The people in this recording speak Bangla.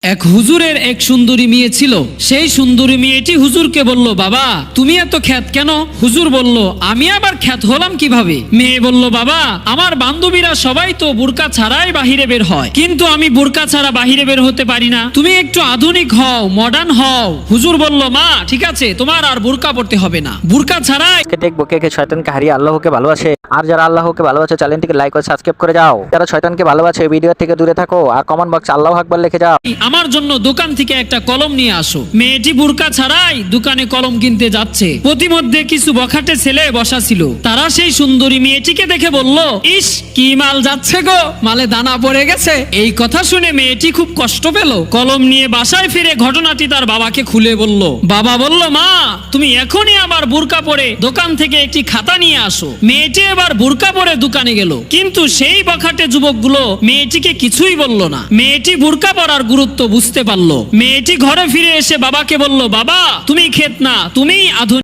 এক হুজুরের এক সুন্দরী মেয়ে ছিল। সেই সুন্দরী মেয়েটি হুজুরকে বলল, বাবা তুমি এত খ্যাত কেন? হুজুর বলল, আমি আবার খ্যাত হলাম কিভাবে? মেয়ে বলল, বাবা আমার বান্ধবীরা সবাই তো বুরকা ছাড়াই বাহিরে বের হয়, কিন্তু আমি বুরকা ছাড়া বাহিরে বের হতে পারি না। তুমি একটু আধুনিক হও, মডার্ন হও। হুজুর বলল, মা ঠিক আছে, তোমার আর বুরকা পড়তে হবে না, বুরকা ছাড়াই দেখবো কে কে শয়তানকে হারিয়ে আল্লাহকে ভালোবাসে। আর যারা আল্লাহকে ভালোবাসে চ্যানেলটিকে লাইক ও সাবস্ক্রাইব করে যাও। যারা শয়তানকে ভালোবাসে ভিডিও থেকে দূরে থাকো আর কমেন্ট বক্সে আল্লাহু আকবার লিখে যাও। আমার জন্য দোকান থেকে একটা কলম নিয়ে আসো। মেয়েটি বুরকা ছাড়াই দোকানে কলম কিনতে যাচ্ছে। প্রতিমধ্যে কিছু বখাটে ছেলে বসা ছিল। তারা সেই সুন্দরী মেয়েটিকে দেখে বলল, ইস কি মাল যাচ্ছে গো, মালে দানা পড়ে গেছে। এই কথা শুনে মেয়েটি খুব কষ্ট পেল। কলম নিয়ে বাসায় ফিরে ঘটনাটি তার বাবাকে খুলে বলল। বাবা বলল, মা তুমি এখনই আবার বুরকা পরে দোকান থেকে একটি খাতা নিয়ে আসো। মেয়েটি এবার বুরকা পরে দোকানে গেল, কিন্তু সেই বখাটে যুবকগুলো মেয়েটিকে কিছুই বলল না। মেয়েটি বুরকা পরার গুরুত্ব বুঝতে পারলো। মেয়েটি ঘরে ফিরে এসে বাবাকে বলল, বাবা তুমি খেত না, তুমি আধুনিক।